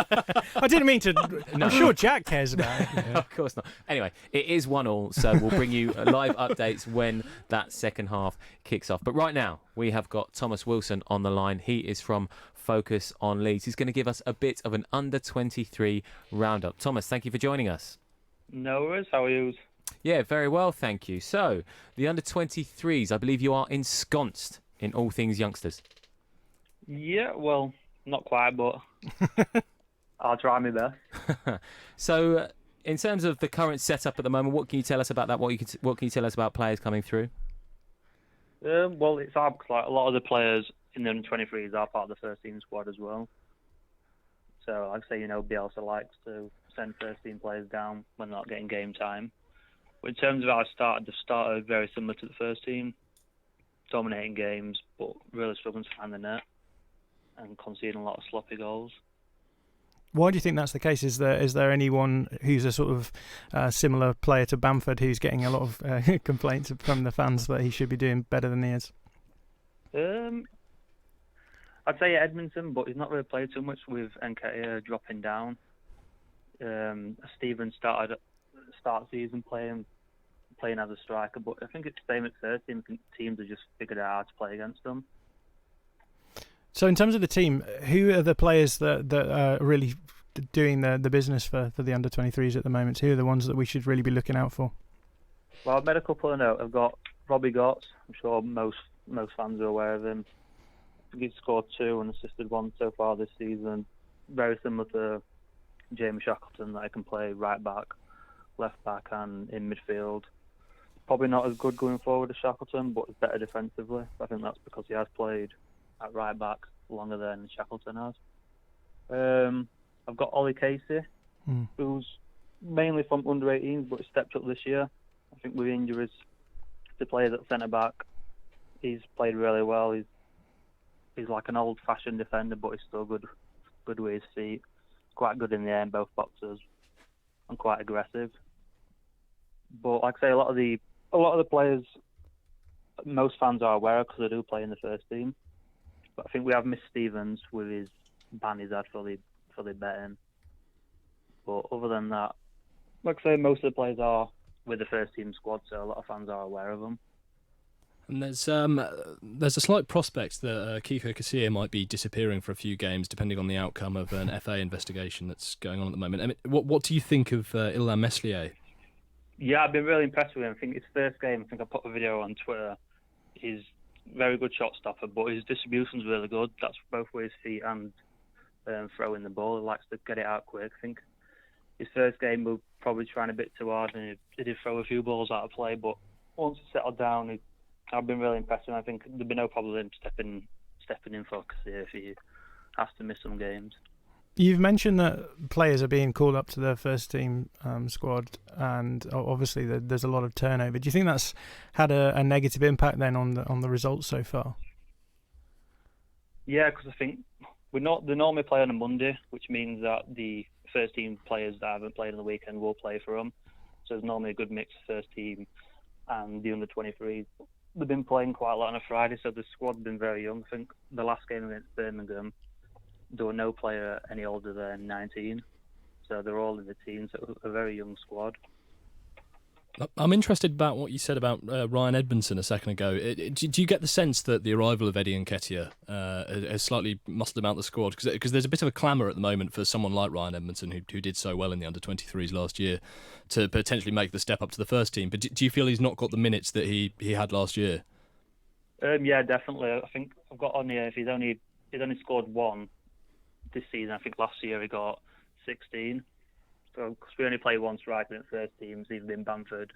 I didn't mean to. No. I'm sure Jack cares about it. Yeah. Of course not. Anyway, it is 1-1, so we'll bring you live updates when that second half kicks off. But right now, we have got Thomas Wilson on the line. He is from Focus on Leeds. He's going to give us a bit of an under-23 roundup. Thomas, thank you for joining us. No worries. How are you? Yeah, very well, thank you. So, the under-23s, I believe you are ensconced in all things youngsters. Yeah, well, not quite, but I'll try my best. So, in terms of the current setup at the moment, what can you tell us about that? What can you tell us about players coming through? Well, it's hard because like, a lot of the players in the under-23s are part of the first team squad as well. So, like I say, Bielsa likes to send first-team players down when they're not getting game time. But in terms of how I started, the starter very similar to the first team, dominating games, but really struggling to find the net and conceding a lot of sloppy goals. Why do you think that's the case? Is there anyone who's a sort of similar player to Bamford who's getting a lot of complaints from the fans that he should be doing better than he is? I'd say Edmondson, but he's not really played too much with Nketiah dropping down. Stevens started start season playing as a striker, but I think it's the same at third team. I think teams have just figured out how to play against them. So in terms of the team, who are the players that are really doing the business for the under-23s at the moment? Who are the ones that we should really be looking out for? Well, I've made a couple of notes. I've got Robbie Gotts. I'm sure most fans are aware of him. He's scored 2 and assisted 1 so far this season. Very similar to Jamie Shackleton, that I can play right back, left back and in midfield. Probably not as good going forward as Shackleton, but better defensively. I think that's because he has played at right back longer than Shackleton has. I've got Ollie Casey, who's mainly from under-18s, but stepped up this year. I think with injuries to play at centre back. He's played really well. He's like an old-fashioned defender, but he's still good with his feet. Quite good in the air in both boxes, and quite aggressive. But like I say, a lot of the players, most fans are aware of because they do play in the first team. But I think we have missed Stevens with his ban he's had for the betting. But other than that, like I say, most of the players are with the first team squad, so a lot of fans are aware of them. And there's a slight prospect that Kiko Casilla might be disappearing for a few games, depending on the outcome of an FA investigation that's going on at the moment. I mean, what do you think of Illan Meslier? Yeah, I've been really impressed with him. I think his first game, I think I put a video on Twitter, he's very good shot stopper, but his distribution's really good. That's both with his feet and throwing the ball. He likes to get it out quick. I think his first game we were probably trying a bit too hard, and he did throw a few balls out of play, but once he settled down, I've been really impressed with him. I think there'd be no problem with him stepping in for Casilla if he has to miss some games. You've mentioned that players are being called up to their first team squad, and obviously there's a lot of turnover. Do you think that's had a negative impact then on the results so far? Yeah, because I think they normally play on a Monday, which means that the first team players that haven't played on the weekend will play for them. So there's normally a good mix of first team and the under-23s. They've been playing quite a lot on a Friday, so the squad's been very young. I think the last game against Birmingham, there were no player any older than 19, so they're all in the teens, so a very young squad. I'm interested about what you said about Ryan Edmondson a second ago. Do you get the sense that the arrival of Eddie Nketiah has slightly muscled him out the squad? Because there's a bit of a clamour at the moment for someone like Ryan Edmondson, who did so well in the under-23s last year, to potentially make the step up to the first team. But do you feel he's not got the minutes that he had last year? Yeah, definitely. I think I've got on here, if he's only scored one this season. I think last year he got 16. So, because we only play one striker in the first teams, he's been Bamford.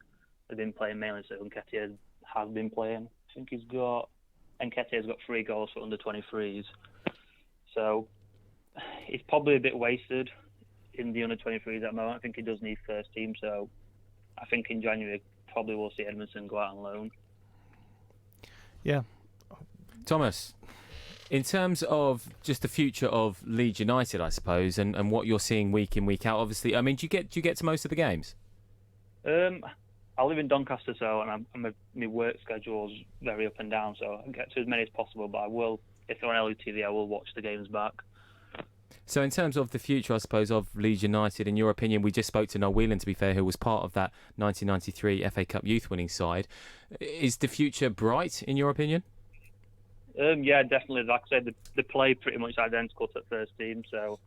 They've been playing mainly, so Nketiah has been playing. I think Nketiah's got 3 goals for under-23s. So, he's probably a bit wasted in the under-23s at the moment. I think he does need first team, so I think in January probably we'll see Edmondson go out on loan. Yeah. Thomas, in terms of just the future of Leeds United, I suppose, and what you're seeing week in, week out, obviously, I mean, do you get to most of the games? I live in Doncaster, so and my work schedule's very up and down, so I get to as many as possible, but I will, if they're on LETV, I will watch the games back. So in terms of the future, I suppose, of Leeds United, in your opinion, we just spoke to Noel Whelan, to be fair, who was part of that 1993 FA Cup youth winning side. Is the future bright, in your opinion? Yeah, definitely. Like I said, they play pretty much identical to the first team, so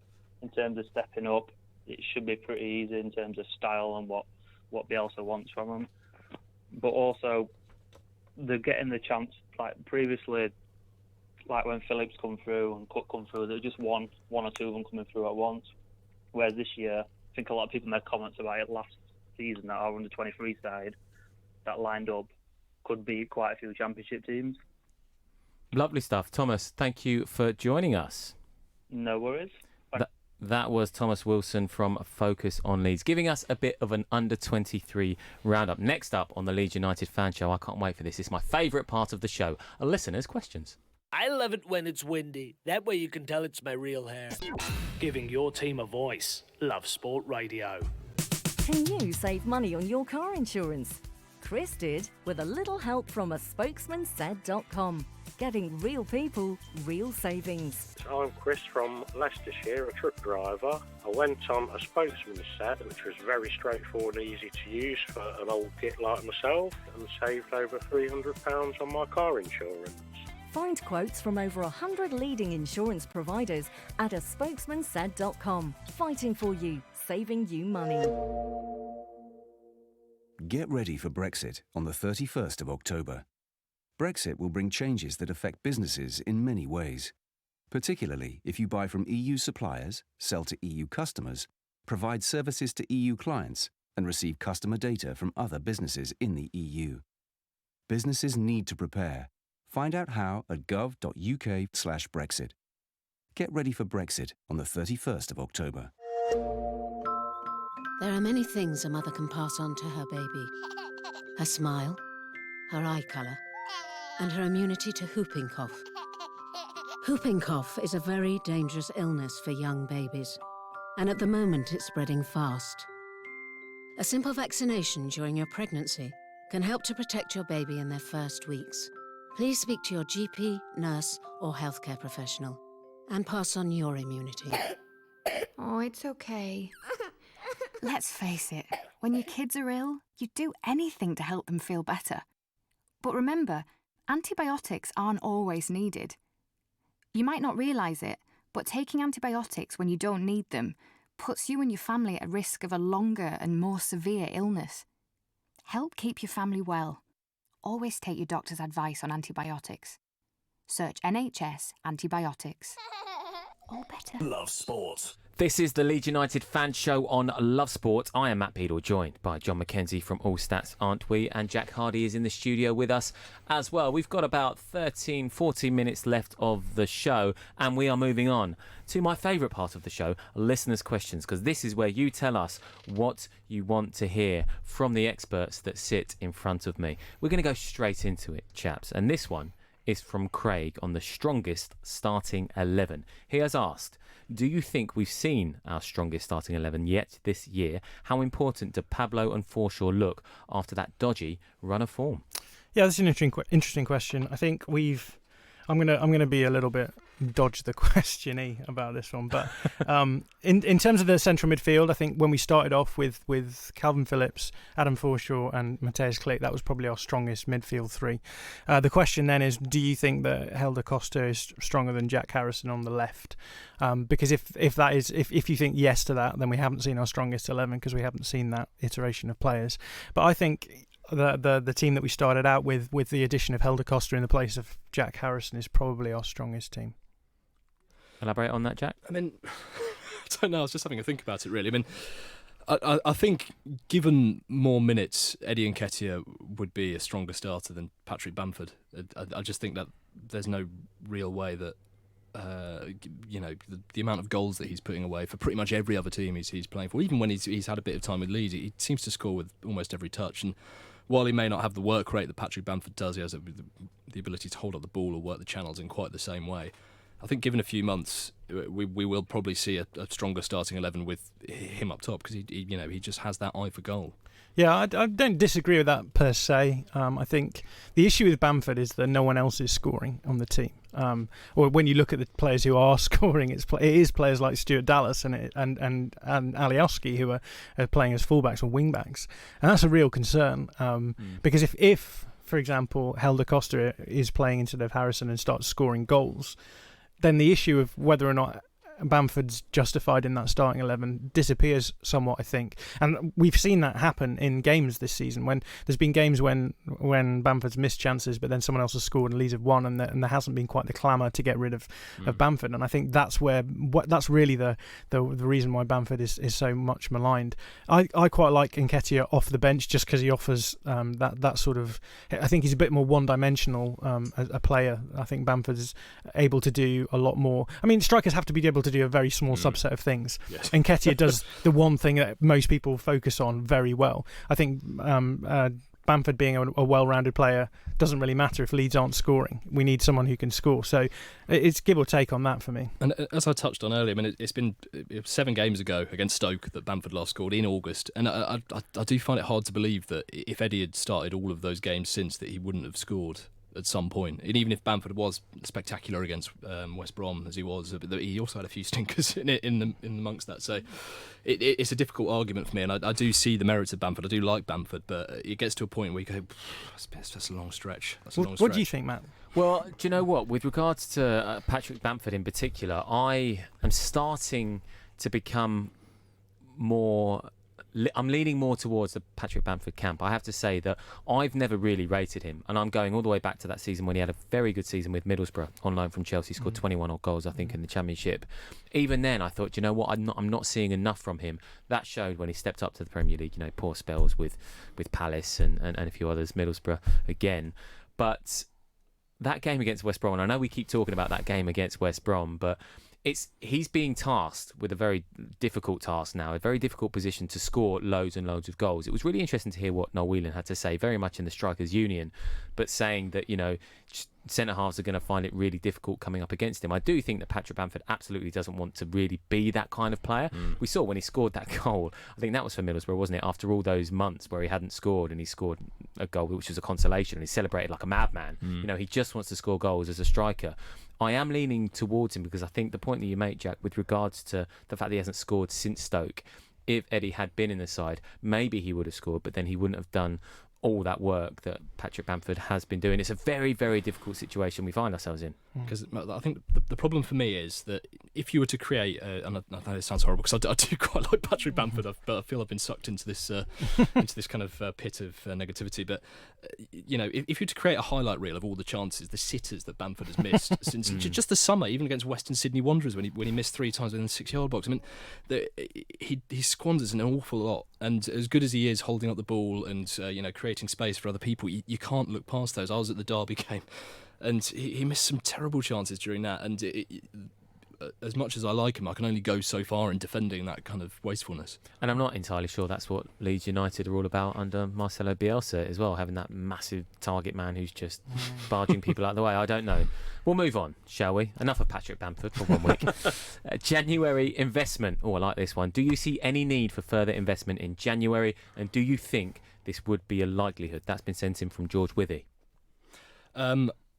in terms of stepping up, it should be pretty easy in terms of style and what Bielsa wants from them. But also, they're getting the chance, like previously, like when Phillips come through and Cook come through, there's just one or two of them coming through at once. Whereas this year, I think a lot of people made comments about it last season that our under-23 side that lined up could be quite a few championship teams. Lovely stuff. Thomas, thank you for joining us. No worries. That was Thomas Wilson from Focus on Leeds, giving us a bit of an under-23 roundup. Next up on the Leeds United Fan Show, I can't wait for this. It's my favourite part of the show, a listener's questions. I love it when it's windy. That way you can tell it's my real hair. Giving your team a voice. Love Sport Radio. Can you save money on your car insurance? Chris did, with a little help from a spokesmansaid.com. Getting real people, real savings. I'm Chris from Leicestershire, a truck driver. I went on a spokesman set, which was very straightforward and easy to use for an old git like myself, and saved over £300 on my car insurance. Find quotes from over 100 leading insurance providers at a spokesmansaid.com. Fighting for you, saving you money. Get ready for Brexit on the 31st of October. Brexit will bring changes that affect businesses in many ways, particularly if you buy from EU suppliers, sell to EU customers, provide services to EU clients, and receive customer data from other businesses in the EU. Businesses need to prepare. Find out how at gov.uk/Brexit. Get ready for Brexit on the 31st of October. There are many things a mother can pass on to her baby. Her smile, her eye colour, and her immunity to whooping cough. Whooping cough is a very dangerous illness for young babies, and at the moment it's spreading fast. A simple vaccination during your pregnancy can help to protect your baby in their first weeks. Please speak to your GP, nurse, or healthcare professional and pass on your immunity. Oh, it's okay. Let's face it, when your kids are ill, you do anything to help them feel better. But remember, antibiotics aren't always needed. You might not realise it, but taking antibiotics when you don't need them puts you and your family at risk of a longer and more severe illness. Help keep your family well. Always take your doctor's advice on antibiotics. Search NHS antibiotics. All better. Love sport. This is the Leeds United fan show on Love Sport. I am Matt Beadle, joined by John McKenzie from All Stats, aren't we? And Jack Hardy is in the studio with us as well. We've got about 14 minutes left of the show, and we are moving on to my favourite part of the show, listeners' questions, because this is where you tell us what you want to hear from the experts that sit in front of me. We're going to go straight into it, chaps, and this one is from Craig on the strongest starting 11. He has asked, do you think we've seen our strongest starting 11 yet this year? How important do Pablo and Forshaw look after that dodgy run of form? Yeah, that's an interesting question. I think I'm gonna be a little bit dodge the question-y about this one, but in terms of the central midfield, I think when we started off with Calvin Phillips, Adam Forshaw and Mateusz Klich, that was probably our strongest midfield three. The question then is, do you think that Helder Costa is stronger than Jack Harrison on the left? Because if you think yes to that, then we haven't seen our strongest 11 because we haven't seen that iteration of players. But I think the team that we started out with the addition of Helder Costa in the place of Jack Harrison is probably our strongest team. Elaborate on that, Jack? I mean, I don't know. I was just having a think about it, really. I mean, I think given more minutes, Eddie Nketiah would be a stronger starter than Patrick Bamford. I just think that there's no real way that, the amount of goals that he's putting away for pretty much every other team he's playing for, even when he's had a bit of time with Leeds, he seems to score with almost every touch. And while he may not have the work rate that Patrick Bamford does, he has the ability to hold up the ball or work the channels in quite the same way. I think given a few months, we will probably see a stronger starting 11 with him up top because he just has that eye for goal. Yeah, I don't disagree with that per se. I think the issue with Bamford is that no one else is scoring on the team. Or when you look at the players who are scoring, it is players like Stuart Dallas and Alioski who are playing as fullbacks or wing-backs. And that's a real concern because if, for example, Helder Costa is playing instead of Harrison and starts scoring goals, then the issue of whether or not Bamford's justified in that starting 11 disappears somewhat, I think. And we've seen that happen in games this season when there's been games when Bamford's missed chances but then someone else has scored and Leeds have won, and there hasn't been quite the clamour to get rid of Bamford. And I think that's really the reason why Bamford is so much maligned. I quite like Nketiah off the bench just because he offers that sort of, I think he's a bit more one-dimensional a player. I think Bamford is able to do a lot more. I mean, strikers have to be able to do a very small subset of things. Yes. And Nketiah does the one thing that most people focus on very well. I think Bamford being a well-rounded player doesn't really matter if Leeds aren't scoring. We need someone who can score. So it's give or take on that for me. And as I touched on earlier, I mean, it's been 7 games ago against Stoke that Bamford last scored in August. And I do find it hard to believe that if Eddie had started all of those games since, that he wouldn't have scored at some point. And even if Bamford was spectacular against West Brom as he was, he also had a few stinkers in amongst that. So it's a difficult argument for me, and I do see the merits of Bamford. I do like Bamford, but it gets to a point where you go, that's a long stretch. What do you think, Matt? Well, do you know what? With regards to Patrick Bamford in particular, I am starting to become more... I'm leaning more towards the Patrick Bamford camp. I have to say that I've never really rated him, and I'm going all the way back to that season when he had a very good season with Middlesbrough on loan from Chelsea, scored 21 odd goals, I think, in the Championship. Even then, I thought, you know what, I'm not seeing enough from him. That showed when he stepped up to the Premier League. Poor spells with Palace and a few others, Middlesbrough again. But that game against West Brom, and I know we keep talking about that game against West Brom, but he's being tasked with a very difficult task now, a very difficult position to score loads and loads of goals. It was really interesting to hear what Noel Whelan had to say, very much in the strikers' union, but saying that, centre halves are going to find it really difficult coming up against him. I do think that Patrick Bamford absolutely doesn't want to really be that kind of player. We saw when he scored that goal, I think that was for Middlesbrough, wasn't it? After all those months where he hadn't scored, and he scored a goal which was a consolation, and he celebrated like a madman. He just wants to score goals as a striker. I am leaning towards him because I think the point that you make, Jack, with regards to the fact that he hasn't scored since Stoke, if Eddie had been in the side, maybe he would have scored, but then he wouldn't have done all that work that Patrick Bamford has been doing. It's a very, very difficult situation we find ourselves in. Because I think the problem for me is that if you were to create, and I know it sounds horrible because I do quite like Patrick Bamford, but I feel I've been sucked into this kind of pit of negativity. But if you were to create a highlight reel of all the chances, the sitters that Bamford has missed since just the summer, even against Western Sydney Wanderers when he missed 3 times within the 6-yard box. I mean, he squanders an awful lot, and as good as he is holding up the ball and creating space for other people, you can't look past those. I was at the Derby game, and he missed some terrible chances during that, and as much as I like him, I can only go so far in defending that kind of wastefulness. And I'm not entirely sure that's what Leeds United are all about under Marcelo Bielsa as well, having that massive target man who's just barging people out of the way. I don't know. We'll move on, shall we? Enough of Patrick Bamford for 1 week. January investment. Oh, I like this one. Do you see any need for further investment in January, and do you think this would be a likelihood? That's been sent in from George Withy.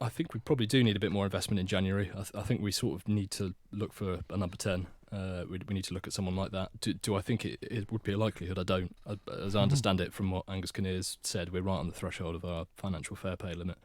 I think we probably do need a bit more investment in January. I think we sort of need to look for a number 10. We need to look at someone like that. Do I think it would be a likelihood? I don't. As I understand it from what Angus Kinnear's said, we're right on the threshold of our financial fair play limit.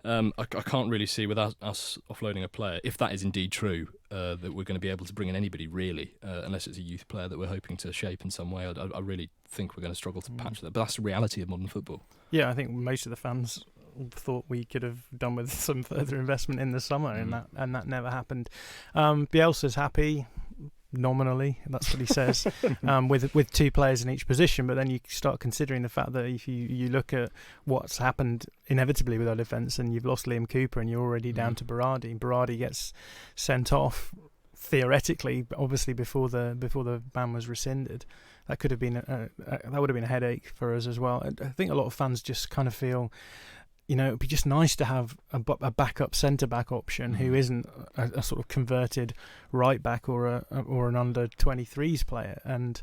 I can't really see, without us offloading a player, if that is indeed true, that we're going to be able to bring in anybody really, unless it's a youth player that we're hoping to shape in some way. I really think we're going to struggle to patch that. But that's the reality of modern football. Yeah, I think most of the fans thought we could have done with some further investment in the summer, and that never happened. Bielsa's happy nominally, that's what he says, with 2 players in each position, but then you start considering the fact that if you look at what's happened inevitably with our defence, and you've lost Liam Cooper and you're already down to Berardi gets sent off theoretically, but obviously before the ban was rescinded. That could have been that would have been a headache for us as well. I think a lot of fans just kind of feel, it'd be just nice to have a backup centre-back option who isn't a sort of converted right-back or an under-23s player. And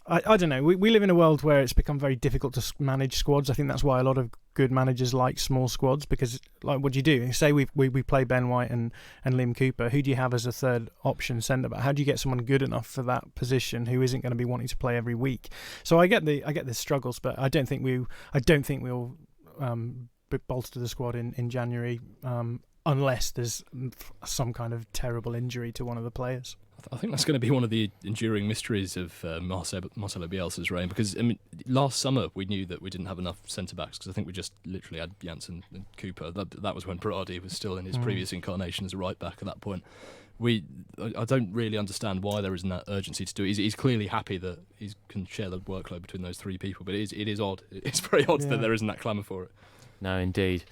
I don't know, we live in a world where it's become very difficult to manage squads. I think that's why a lot of good managers like small squads, because, like, what do you do? Say we play Ben White and Liam Cooper. Who do you have as a third option centre-back? How do you get someone good enough for that position who isn't going to be wanting to play every week? So I get the struggles, but I don't think we'll bolster the squad in January unless there's some kind of terrible injury to one of the players. I think that's going to be one of the enduring mysteries of Marcelo Bielsa's reign, because last summer we knew that we didn't have enough centre-backs, because I think we just literally had Janssen and Cooper. That was when Berardi was still in his previous incarnation as a right-back at that point. I don't really understand why there isn't that urgency to do it. He's clearly happy that he can share the workload between those 3 people, but it is odd. It's very odd that there isn't that clamour for it. No, indeed.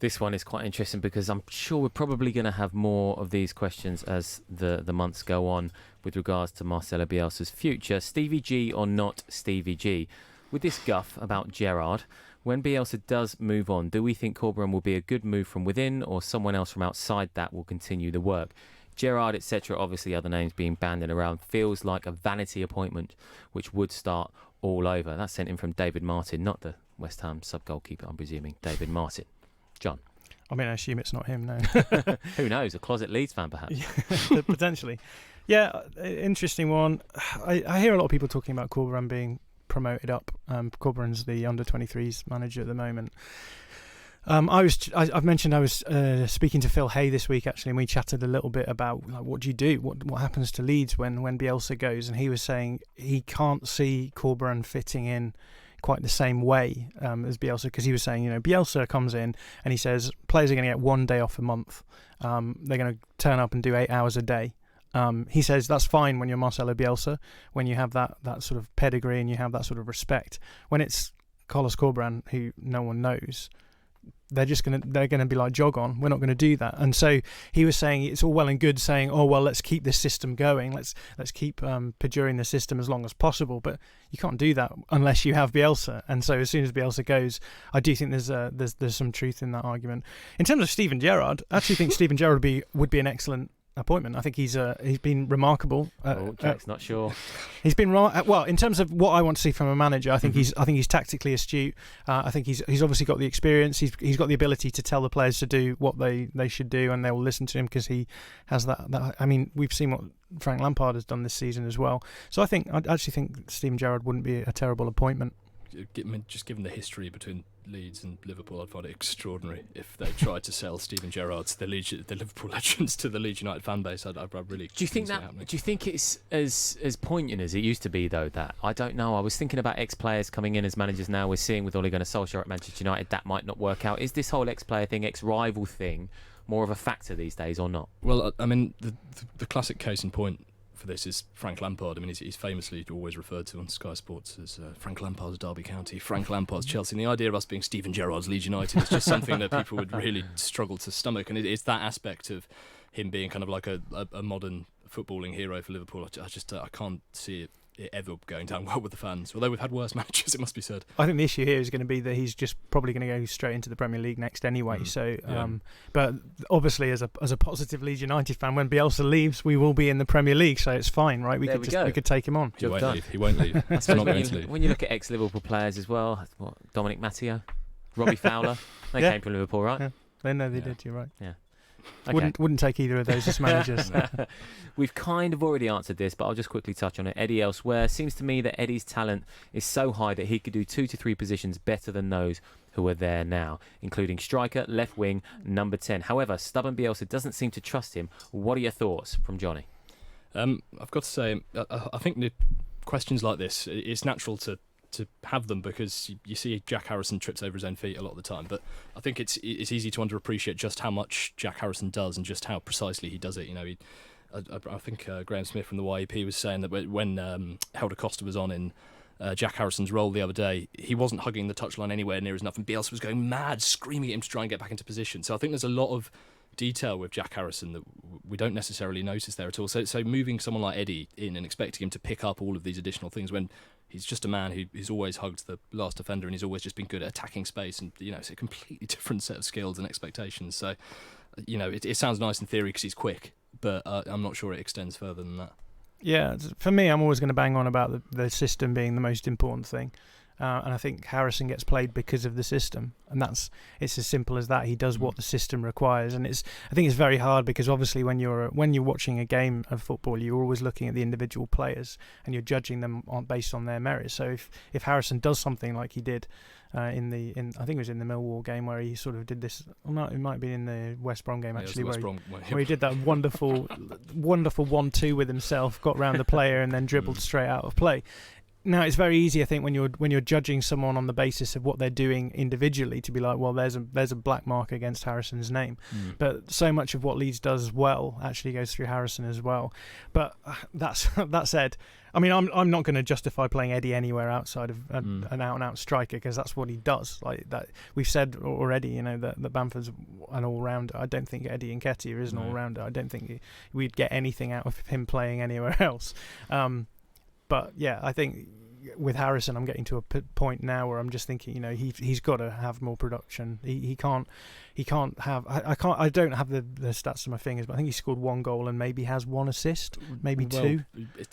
This one is quite interesting because I'm sure we're probably going to have more of these questions as the months go on with regards to Marcelo Bielsa's future. Stevie G or not Stevie G? With this guff about Gerrard, when Bielsa does move on, do we think Corberan will be a good move from within, or someone else from outside that will continue the work? Gerrard, etc., obviously other names being banded around, feels like a vanity appointment which would start all over. That's sent in from David Martin, not the West Ham sub-goalkeeper, I'm presuming. David Martin. John? I mean, I assume it's not him, no. Who knows? A closet Leeds fan, perhaps? Potentially. Yeah, interesting one. I hear a lot of people talking about Corberan being promoted up. Corberan's the under-23s manager at the moment. I've mentioned I was speaking to Phil Hay this week, actually, and we chatted a little bit about, like, what do you do? What happens to Leeds when Bielsa goes? And he was saying he can't see Corberan fitting in quite the same way as Bielsa, because he was saying, Bielsa comes in and he says players are going to get 1 day off a month. They're going to turn up and do 8 hours a day. He says that's fine when you're Marcelo Bielsa, when you have that sort of pedigree and you have that sort of respect. When it's Carlos Corberan, who no one knows, they're gonna be like, jog on. We're not going to do that. And so he was saying it's all well and good saying, oh well, let's keep this system going. Let's keep perjuring the system as long as possible. But you can't do that unless you have Bielsa. And so as soon as Bielsa goes, I do think there's some truth in that argument. In terms of Steven Gerrard, I actually think Steven Gerrard would be an excellent appointment. I think he's been remarkable. Jack's not sure. He's been well in terms of what I want to see from a manager. I think he's tactically astute. I think he's obviously got the experience. He's got the ability to tell the players to do what they should do, and they will listen to him because he has that. I mean, we've seen what Frank Lampard has done this season as well. So I actually think Steven Gerrard wouldn't be a terrible appointment. Just given the history between Leeds and Liverpool, I'd find it extraordinary if they tried to sell Steven Gerrard, the Liverpool legends, to the Leeds United fan base. I'd really. Do you think it's as poignant as it used to be though? That I don't know. I was thinking about ex-players coming in as managers now. We're seeing with Ole Gunnar Solskjaer at Manchester United that might not work out. Is this whole ex-player thing, ex-rival thing, more of a factor these days or not? Well, I mean, the classic case in point for this is Frank Lampard. I mean, he's famously always referred to on Sky Sports as Frank Lampard's Derby County, Frank Lampard's Chelsea. And the idea of us being Steven Gerrard's Leeds United is just something that people would really struggle to stomach. And it's that aspect of him being kind of like a modern footballing hero for Liverpool. I can't see it ever going down well with the fans. Although we've had worse matches, it must be said. I think the issue here is going to be that he's just probably going to go straight into the Premier League next anyway. So, but obviously, as a positive Leeds United fan, when Bielsa leaves, we will be in the Premier League, so it's fine, right? We could take him on. He won't leave. I suppose when you look at ex-Liverpool players as well, Dominic Matteo, Robbie Fowler, they came from Liverpool, right? Yeah, they did. You're right. Yeah. Okay. Wouldn't take either of those as managers. We've kind of already answered this, but I'll just quickly touch on it. Eddie elsewhere. Seems to me that Eddie's talent is so high that he could do 2 to 3 positions better than those who are there now, including striker, left wing, number 10. However, stubborn Bielsa doesn't seem to trust him. What are your thoughts from Johnny? I've got to say, I think the questions like this, it's natural to have them because you see Jack Harrison trips over his own feet a lot of the time, but I think it's easy to underappreciate just how much Jack Harrison does and just how precisely he does it. You know, I think Graham Smith from the YEP was saying that when Helder Costa was on in Jack Harrison's role the other day, he wasn't hugging the touchline anywhere near enough, and Bielsa was going mad, screaming at him to try and get back into position. So I think there's a lot of detail with Jack Harrison that we don't necessarily notice there at all. So moving someone like Eddie in and expecting him to pick up all of these additional things when he's just a man who's always hugged the last defender and he's always just been good at attacking space, and it's a completely different set of skills and expectations. So it sounds nice in theory because he's quick, but I'm not sure it extends further than that. Yeah, for me, I'm always going to bang on about the system being the most important thing. And I think Harrison gets played because of the system, and it's as simple as that. He does what the system requires, and I think it's very hard because obviously when you're watching a game of football, you're always looking at the individual players and you're judging them based on their merits. So if Harrison does something like he did I think it was in the Millwall game where he sort of did this. Well, no, it might be in the West Brom game actually, where he did that wonderful 1-2 with himself, got round the player and then dribbled straight out of play. Now it's very easy, I think, when you're judging someone on the basis of what they're doing individually, to be like, well, there's a black mark against Harrison's name. But so much of what Leeds does well actually goes through Harrison as well. But that said, I mean, I'm not going to justify playing Eddie anywhere outside of an out-and-out striker because that's what he does. Like that, we've said already, that Bamford's an all-rounder. I don't think Eddie Nketiah is an all-rounder. I don't think we'd get anything out of him playing anywhere else. But yeah, I think with Harrison, I'm getting to a point now where I'm just thinking, he's got to have more production. He can't have. I don't have the stats on my fingers, but I think he scored 1 goal and maybe has 1 assist, maybe 2.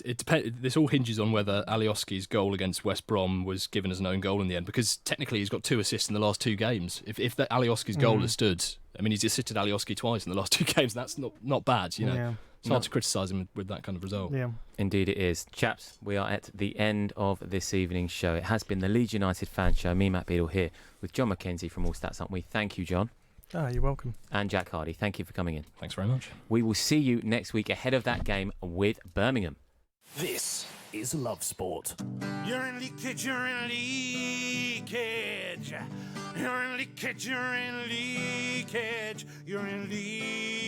It depends. This all hinges on whether Alioski's goal against West Brom was given as an own goal in the end, because technically he's got 2 assists in the last 2 games. If that Alioski's goal has stood, I mean, he's assisted Alioski twice in the last 2 games. That's not bad, Yeah. It's hard to criticise him with that kind of result. Yeah, indeed it is. Chaps, we are at the end of this evening's show. It has been the Leeds United Fan Show. Me, Matt Beadle, here with John Mackenzie from All Stats, aren't we? Thank you, John. You're welcome. And Jack Hardy, thank you for coming in. Thanks very much. We will see you next week ahead of that game with Birmingham. This is Love Sport. You're in leakage, you're in leakage. You're in leakage, you're in leakage. You're in leakage.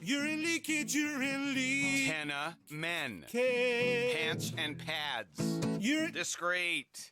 You're in leakage, you're in leakage. Henna men. Pants and pads. You're discreet.